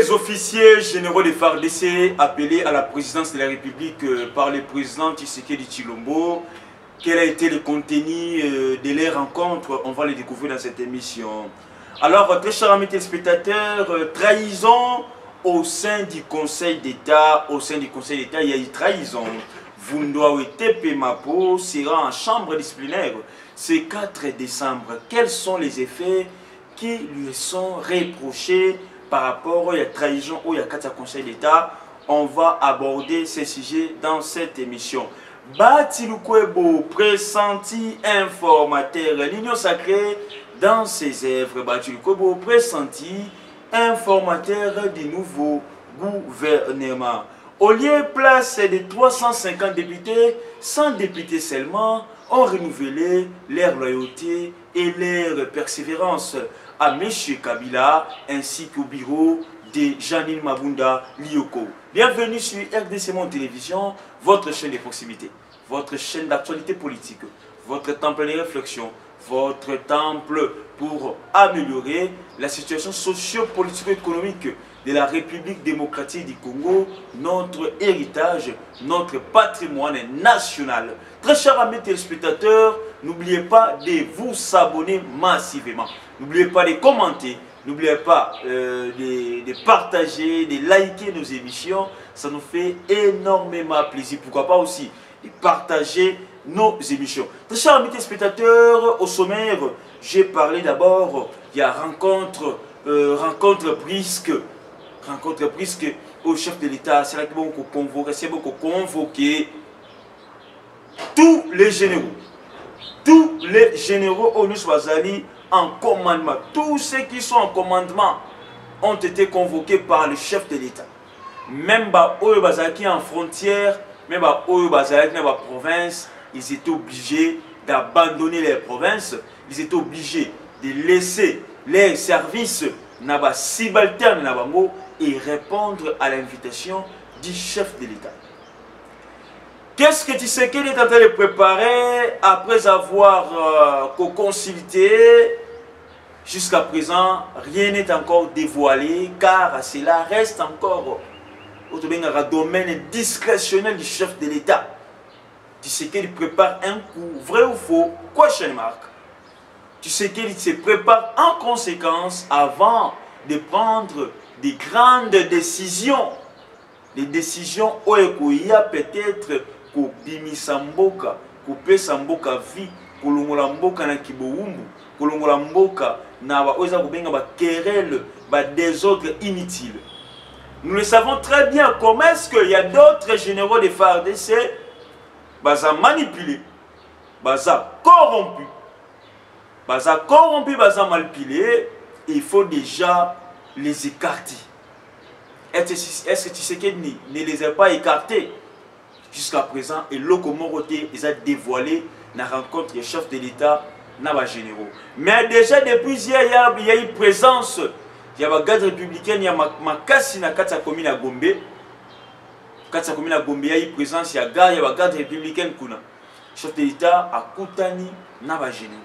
les officiers généraux des FARDC appelés à la présidence de la République par le président Tshisekedi Tshilombo, quel a été le contenu de les rencontres? On va les découvrir dans cette émission. Alors, très chers amis téléspectateurs, trahison au sein du Conseil d'État. Au sein du Conseil d'État, il y a eu trahison. Vundoawe Tepe Mapo sera en chambre disciplinaire ce 4 décembre. Quels sont les effets qui lui sont reprochés par rapport à la trahison au Yakata Conseil d'État? On va aborder ces sujets dans cette émission. Batilukwebo, pressenti informateur, l'Union sacrée dans ses œuvres. Batilukwebo, pressenti informateur du nouveau gouvernement. Au lieu place de 350 députés, 100 députés seulement ont renouvelé leur loyauté et leur persévérance à M. Kabila ainsi qu'au bureau de Janine Mabunda Lioko. Bienvenue sur RDC Monde Télévision, votre chaîne de proximité, votre chaîne d'actualité politique, votre temple de réflexion, votre temple pour améliorer la situation socio-politico-économique de la République démocratique du Congo, notre héritage, notre patrimoine national. Très chers amis téléspectateurs, n'oubliez pas de vous abonner massivement. N'oubliez pas de commenter, n'oubliez pas de partager, de liker nos émissions. Ça nous fait énormément plaisir. Pourquoi pas aussi de partager nos émissions. Très chers amis téléspectateurs, au sommaire, j'ai parlé d'abord, il y a rencontre brisque au chef de l'État. C'est là qu'ils vont convoquer tous les généraux au Nuswazali en commandement. Tous ceux qui sont en commandement ont été convoqués par le chef de l'État. Même Oyo Bazaki en frontière, même Oyo Bazaki dans la province, ils étaient obligés d'abandonner les provinces. Ils étaient obligés de laisser les services naba subalterne nabango et répondre à l'invitation du chef de l'État. Qu'est-ce que Tshisekedi est en train de préparer après avoir consulté? Jusqu'à présent, rien n'est encore dévoilé car cela reste encore au domaine discrétionnel du chef de l'État. Tshisekedi prépare un coup, vrai ou faux, question mark. Tshisekedi se prépare en conséquence avant de prendre des grandes décisions. Les décisions Oekoya peut-être Kobimisa Mboka, Kopesa Mboka vie, Kolongola Mboka na Kiboumbu, Kolongola Mboka na Oza Kobenga ba querelle, ba désordre inutile. Nous le savons très bien. Comment est-ce qu'il y a d'autres généraux de FARDC baza manipulé, baza corrompu, baza manipulé, il faut déjà les écarter. Est-ce que Tshisekedi ne les a pas écartés jusqu'à présent? Et Lokomoroté, ils ont dévoilé la rencontre des chefs de l'État, n'a généraux. Mais déjà depuis hier, il y a eu présence, il y a une garde républicaine, il y a Makasi na Katsa commune à Gombe. Katsa commune à Gombe, il y a eu présence, il y a une garde républicaine kuna. Chef de l'État à Koutani n'a généraux.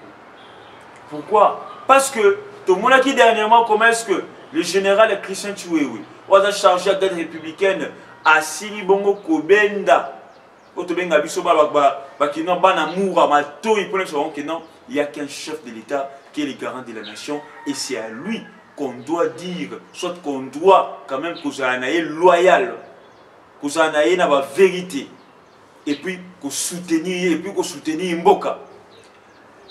Pourquoi? Parce que tout le monde a dit dernièrement comment est-ce que le général Christian Chiwewe a chargé la garde républicaine à Silibongo Kobenda. Il n'y a qu'un chef de l'État qui est le garant de la nation et c'est à lui qu'on doit dire, soit qu'on doit quand même qu'on soit loyal, qu'on soit la vérité et puis qu'on soutenir Mboka.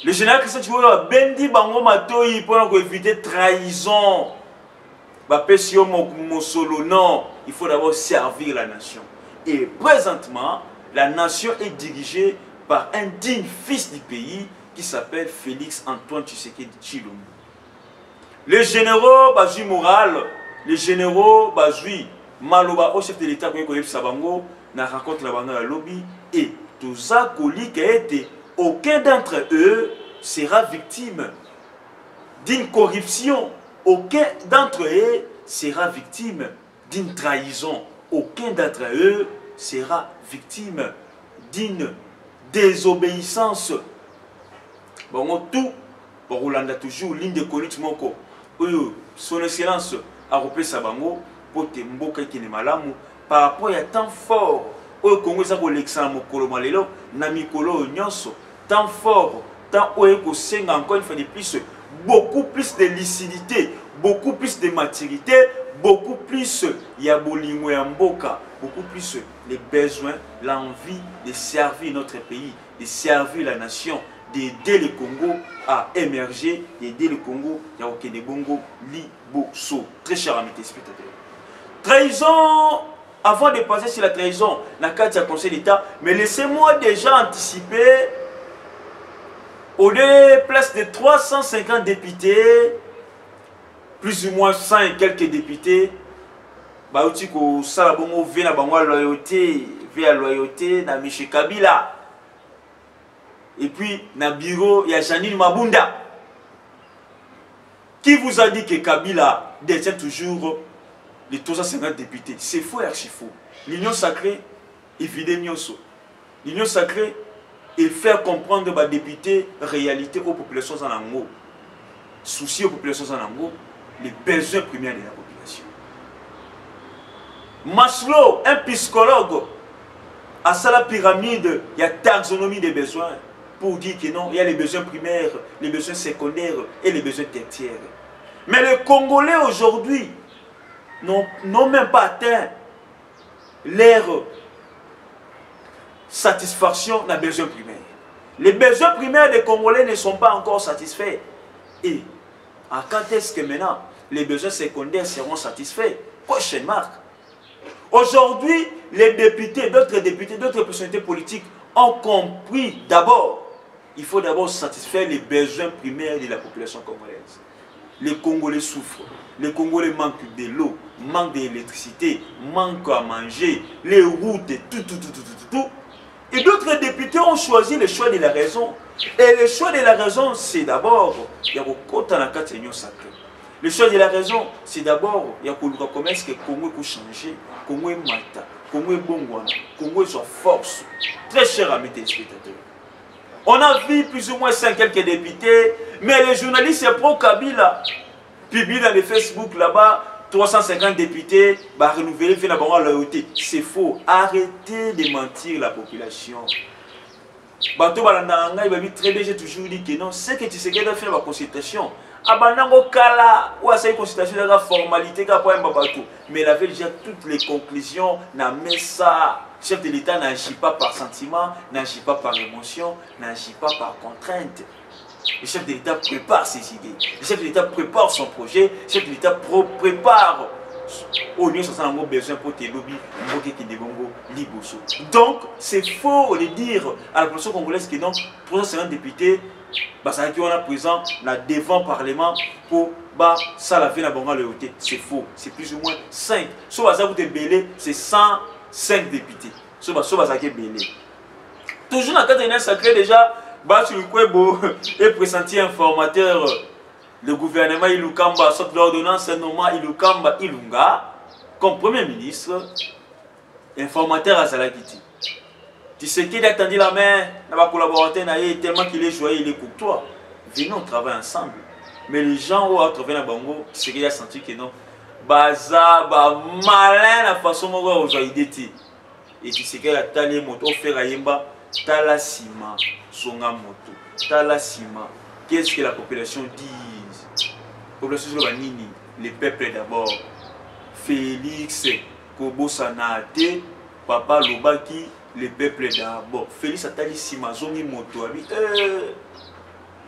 Le général Christian Chiwewe a bendi bango matoi pour éviter trahison. Non, il faut d'abord servir la nation. Et présentement, la nation est dirigée par un digne fils du pays qui s'appelle Félix Antoine Tshisekedi Tshilombo. Les généraux Bazui Moral, les généraux Bazui Maloba au chef de l'État Sabango n'a rencontré la bande à lobby et tout ça qui a été, aucun d'entre eux sera victime d'une corruption. Aucun d'entre eux sera victime d'une trahison. Aucun d'entre eux sera victime d'une désobéissance. Bon, tout, pour Rolanda toujours, ligne de conduite, son excellence a repris Sabango, pote mboka qui ne malamu par rapport à temps fort au Congo ça ko l'exemple mokolo malelo na mikolo nyonso temps fort tant où ko senga encore une fois de plus beaucoup plus de lucidité beaucoup plus de maturité beaucoup plus ya bolingo ya mboka beaucoup plus les besoins l'envie de servir notre pays de servir la nation d'aider le Congo à émerger, d'aider le Congo à Okenebongo Liboso. Très cher amis téléspectateurs. Trahison, avant de passer sur la trahison, la carte du Conseil d'État, mais laissez-moi déjà anticiper au-delà place de 350 députés, plus ou moins 100 et quelques députés, Baouti ko Salabongo vient à Bango loyauté, via loyauté, na Michel Kabila. Et puis, na bureau, il y a Janine Mabunda. Qui vous a dit que Kabila détient toujours les 350 députés? C'est faux et archi faux. L'union sacrée est vidée Nyoso. L'union sacrée est faire comprendre aux députés réalité aux populations en Ango. Souci aux populations en Ango, les besoins premiers de la population. Maslow, un psychologue, à ça la pyramide, il y a taxonomie des besoins. Pour dire que non, il y a les besoins primaires, les besoins secondaires et les besoins tertiaires. Mais les Congolais aujourd'hui n'ont même pas atteint leur satisfaction dans les besoins primaires. Les besoins primaires des Congolais ne sont pas encore satisfaits. Et quand est-ce que maintenant les besoins secondaires seront satisfaits? Question marque. Aujourd'hui, les députés, d'autres personnalités politiques ont compris d'abord. Il faut d'abord satisfaire les besoins primaires de la population congolaise. Les Congolais souffrent. Les Congolais manquent de l'eau, manquent d'électricité, manquent à manger, les routes, tout. Et d'autres députés ont choisi le choix de la raison. Et le choix de la raison, c'est d'abord, il y a beaucoup la carte de sacrée. Le choix de la raison, c'est d'abord, il y a comment est-ce que Congo peut changer, Congo est Malta, Congo est Bongwana, Congo est sa force. Très cher amis téléspectateurs. On a vu plus ou moins 5 quelques députés, mais les journalistes pro-Kabila publient dans les Facebook là-bas 350 députés, renouveler, faire la loyauté. C'est faux. Arrêtez de mentir la population. Bato Balandanga, il va très bien, j'ai toujours dit que non, c'est que tu sais qu'il a fait la consultation. Abanango Kala, ou à cette consultation, il y a une formalité, mais il avait déjà toutes les conclusions, mais ça. Le chef de l'État n'agit pas par sentiment, n'agit pas par émotion, n'agit pas par contrainte. Le chef de l'État prépare ses idées. Le chef de l'État prépare son projet. Le chef de l'État prépare au lieu de besoin pour tes lobbies, donc, c'est faux de dire à la population congolaise que non, 350 députés, ça qui on a présent devant le Parlement pour ça la vie la loyauté. C'est faux. C'est plus ou moins 5. Soit ça vous êtes belé, c'est 105 députés. Soit ça qui est belé. Toujours dans le cadre d'un sacré déjà, sur le Kwebo est pressenti informateur. Le gouvernement Ilukamba sort l'ordonnance nommant Ilukamba Ilunga comme Premier ministre, informateur à Salakiti. Tu sais qu'il a tendu la main, n'a collaborateur tellement qu'il est joyeux, il est courtois. Venons, on travaille ensemble. Mais les gens qui ont trouvé dans Bango, tu sais qu'il a senti que non. Baza, malin la façon dont on a idée. Et tu sais qu'il a talé moto, fait Rayemba, tala sima, songa moto, tala sima. Qu'est-ce que la population dit? La population de Nini, les peuples d'abord. Félix, Kobo Sanate, Papa Lobaki, les peuples d'abord. Félix Atali Sima, Zongi Moto,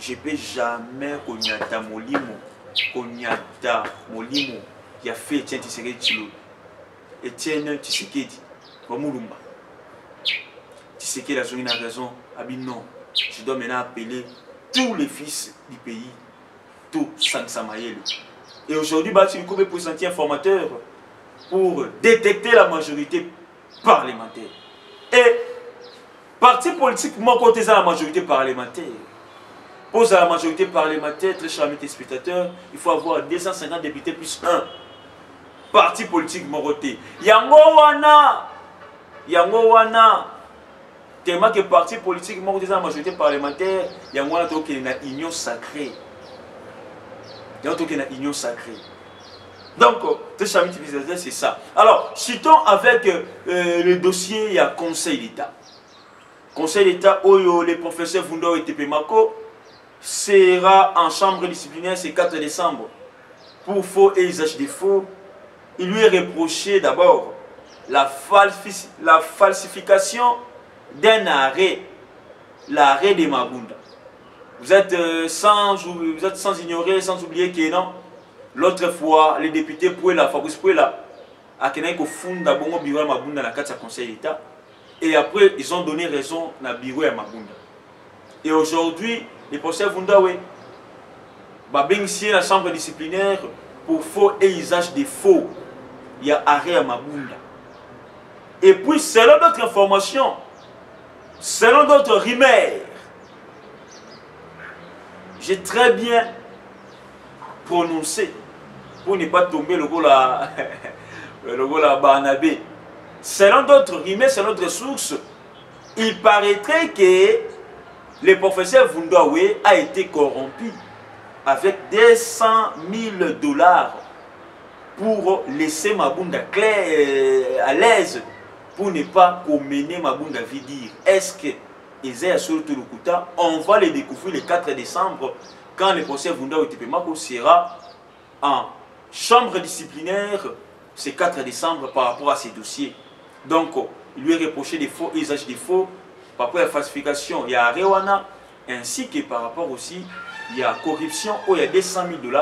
je ne peux jamais Konyata Molimo, qui a fait Etienne Tshisekedi Tshilombo. Etienne Tshisekedi, Wamulumba. Tshisekedi a une raison, non, je dois maintenant appeler tous les fils du pays, tout Sansamayel. Et aujourd'hui, tu peux présenter un informateur pour détecter la majorité parlementaire. Et parti politique, mon côté, c'est la majorité parlementaire. Pour la majorité parlementaire, très chers amis téléspectateurs, il faut avoir 250 députés plus 1. Parti politique, mon côté. Yango wana. Tellement que parti politique, mon côté, c'est la majorité parlementaire, yango wana, il y a une union sacrée. Il y a une union sacrée. Donc, c'est ça. Alors, citons avec le dossier, il y a Conseil d'État. Conseil d'État, où les professeurs Vundo et Tepemako sera en chambre disciplinaire ce 4 décembre pour faux et usage des faux. Il lui est reproché d'abord la falsification d'un arrêt, l'arrêt de Mabunda. Vous êtes sans ignorer, sans oublier que non, l'autre fois, les députés Pouela, Fabrice Pouela, a kené ko funda bongo bureau Mabunda na kati ya Conseil d'État, et après ils ont donné raison na bureau ya Mabunda. Et aujourd'hui, les professeurs Vundawe, babengsi la chambre disciplinaire pour faux et usage des faux. Il y a arrêt à Mabunda. Et puis, selon d'autres informations, selon d'autres rumeurs, j'ai très bien prononcé pour ne pas tomber le goal à Barnabé. Selon d'autres rumeurs, selon d'autres sources, il paraîtrait que le professeur Vundawe a été corrompu avec 200 000 $. Pour laisser Mabunda clair à l'aise, pour ne pas mener Mabunda dire. Est-ce que Isaiah Soloto Lukuta, on va le découvrir le 4 décembre quand le procès Vunda Otepemako sera en chambre disciplinaire ce 4 décembre par rapport à ces dossiers. Donc, il lui est reproché des faux, usage des faux, par rapport à la falsification, il y a Arewana, ainsi que par rapport aussi, il y a corruption où il y a 200 000 $.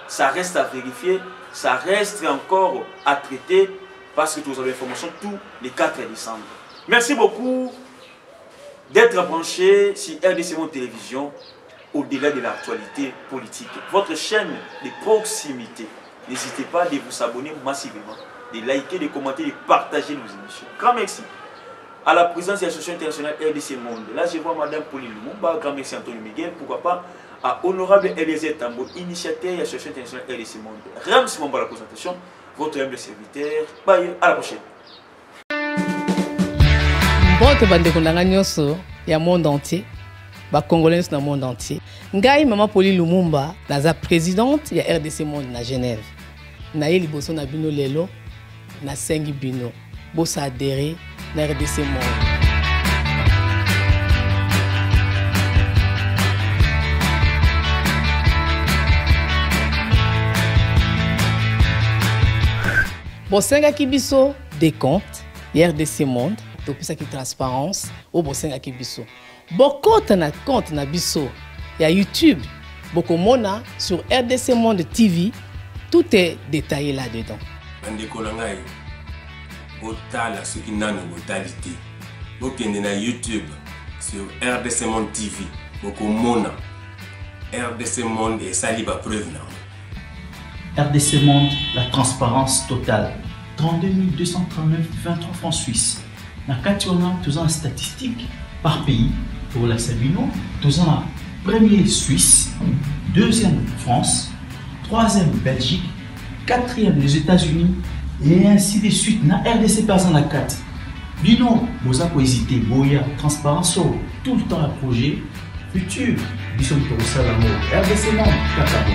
Ça reste à vérifier. Ça reste encore à traiter parce que vous avez l'information tous les 4 décembre. Merci beaucoup d'être branché sur RDC Monde Télévision au-delà de l'actualité politique. Votre chaîne de proximité. N'hésitez pas de vous abonner massivement, de liker, de commenter, de partager nos émissions. Grand merci. À la présidence de l'association internationale RDC Monde. Là, je vois Madame Pauline Lumumba. Grand merci Antonio Miguel. Pourquoi pas à Honorable Eliezer Tambo, initiateur de l'association internationale RDC Monde. Merci pour la présentation. Votre humble serviteur. Bye, à la prochaine. Bon, tu vas découvrir le monde entier. Les Congolais dans le monde entier. Ngai Maman Pauline Lumumba, la présidente de la RDC Monde à Genève. Naye liboso na bino lelo na sengi bino. Bosa adhéré na RDC Monde. Bosenga kibiso des comptes, RDC Monde, donc ça qui transparence, au bosenga kibiso. Bokota na compte na biso, il y a YouTube, beaucoup mona sur RDC Monde TV, tout est détaillé là-dedans. Bandeko langai, botala ce qui n'a pas brutalité. Bokende na YouTube sur RDC Monde TV, beaucoup mona RDC Monde et saliba preuve na. RDC Monde, la transparence totale. 32 239 23 francs suisses. Na Kationa, tous en statistiques par pays. Pour la Sabino, tous en premier Suisse, deuxième France, troisième Belgique, quatrième les États-Unis et ainsi de suite. Na RDC pas en la 4. Bino, vous avez hésité, Boya, transparence, tout le temps à projet futur. Bisson pour ça l'amour. RDC Monde, Kakabo.